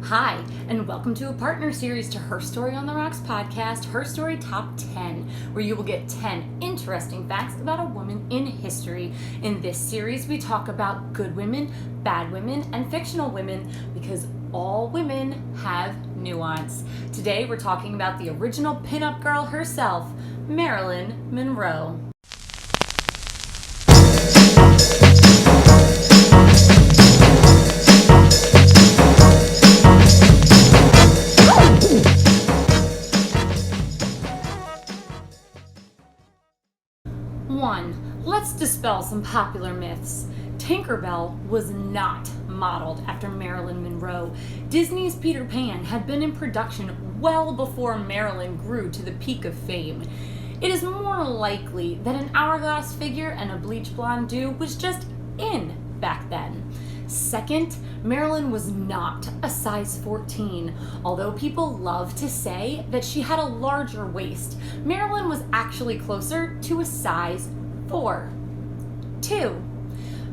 Hi, and welcome to a partner series to HERstory on the Rocks podcast, HERstory Top 10, where you will get 10 interesting facts about a woman in history. In this series, we talk about good women, bad women, and fictional women, because all women have nuance. Today, we're talking about the original pinup girl herself, Marilyn Monroe. Let's dispel some popular myths. Tinkerbell was not modeled after Marilyn Monroe. Disney's Peter Pan had been in production well before Marilyn grew to the peak of fame. It is more likely that an hourglass figure and a bleach blonde do was just in back then. Second, Marilyn was not a size 14. Although people love to say that she had a larger waist, Marilyn was actually closer to a size 4. 2.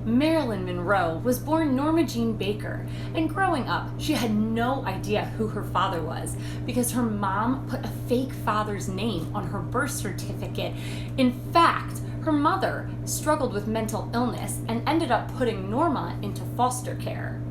Marilyn Monroe was born Norma Jean Baker, and growing up, she had no idea who her father was because her mom put a fake father's name on her birth certificate. In fact, her mother struggled with mental illness and ended up putting Norma into foster care.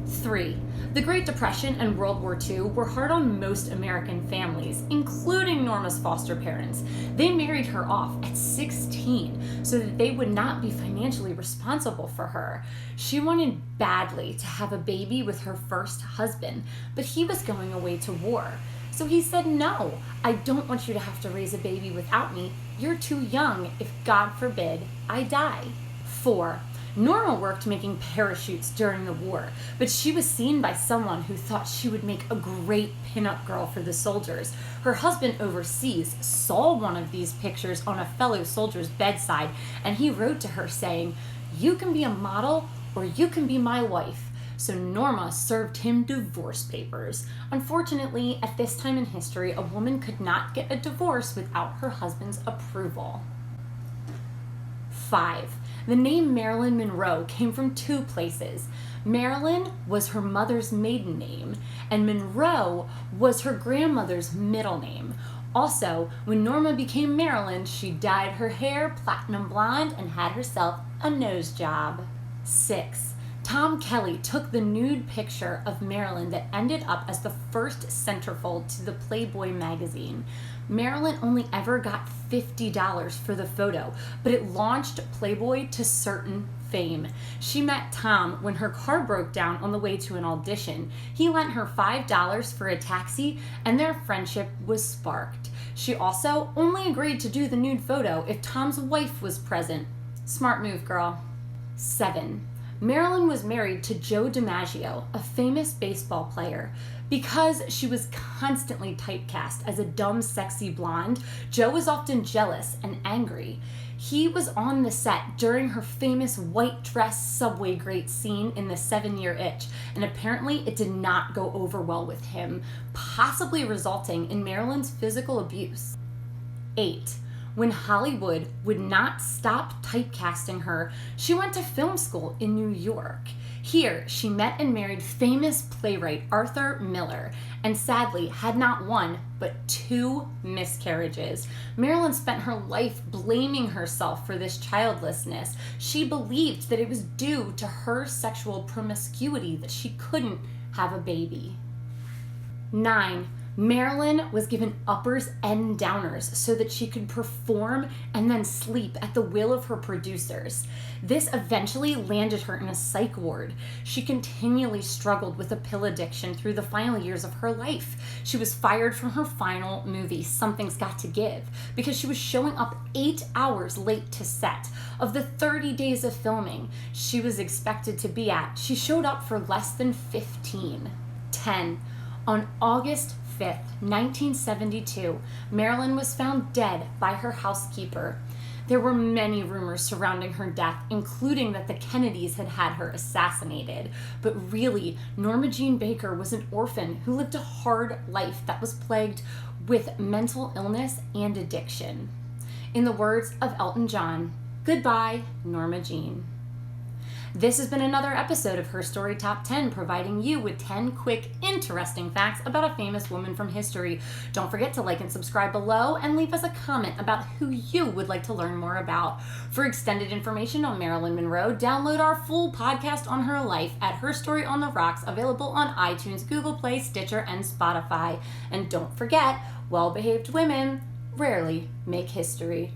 3. The Great Depression and World War II were hard on most American families, including Norma's foster parents. They married her off at 16 so that they would not be financially responsible for her. She wanted badly to have a baby with her first husband, but he was going away to war. So he said, "No, I don't want you to have to raise a baby without me. You're too young if, God forbid, I die." 4. Norma worked making parachutes during the war, but she was seen by someone who thought she would make a great pinup girl for the soldiers. Her husband overseas saw one of these pictures on a fellow soldier's bedside, and he wrote to her saying, "You can be a model or you can be my wife." So Norma served him divorce papers. Unfortunately, at this time in history, a woman could not get a divorce without her husband's approval. 5. The name Marilyn Monroe came from 2 places. Marilyn was her mother's maiden name, and Monroe was her grandmother's middle name. Also, when Norma became Marilyn, she dyed her hair platinum blonde and had herself a nose job. 6. Tom Kelly took the nude picture of Marilyn that ended up as the first centerfold to the Playboy magazine. Marilyn only ever got $50 for the photo, but it launched Playboy to certain fame. She met Tom when her car broke down on the way to an audition. He lent her $5 for a taxi, and their friendship was sparked. She also only agreed to do the nude photo if Tom's wife was present. Smart move, girl. 7. Marilyn was married to Joe DiMaggio, a famous baseball player. Because she was constantly typecast as a dumb, sexy blonde, Joe was often jealous and angry. He was on the set during her famous white dress subway grate scene in The 7-Year Itch, and apparently it did not go over well with him, possibly resulting in Marilyn's physical abuse. 8. When Hollywood would not stop typecasting her, she went to film school in New York. Here, she met and married famous playwright Arthur Miller, and sadly had not 1, but 2 miscarriages. Marilyn spent her life blaming herself for this childlessness. She believed that it was due to her sexual promiscuity that she couldn't have a baby. 9. Marilyn was given uppers and downers so that she could perform and then sleep at the will of her producers. This eventually landed her in a psych ward. She continually struggled with a pill addiction through the final years of her life. She was fired from her final movie, Something's Got to Give, because she was showing up 8 hours late to set. Of the 30 days of filming she was expected to be at, she showed up for less than 15. 10. On August 5th, 1972, Marilyn was found dead by her housekeeper. There were many rumors surrounding her death, including that the Kennedys had had her assassinated. But really, Norma Jean Baker was an orphan who lived a hard life that was plagued with mental illness and addiction. In the words of Elton John, "Goodbye, Norma Jean." This has been another episode of Her Story Top 10, providing you with 10 quick, interesting facts about a famous woman from history. Don't forget to like and subscribe below and leave us a comment about who you would like to learn more about. For extended information on Marilyn Monroe, download our full podcast on her life at Her Story on the Rocks, available on iTunes, Google Play, Stitcher, and Spotify. And don't forget, well-behaved women rarely make history.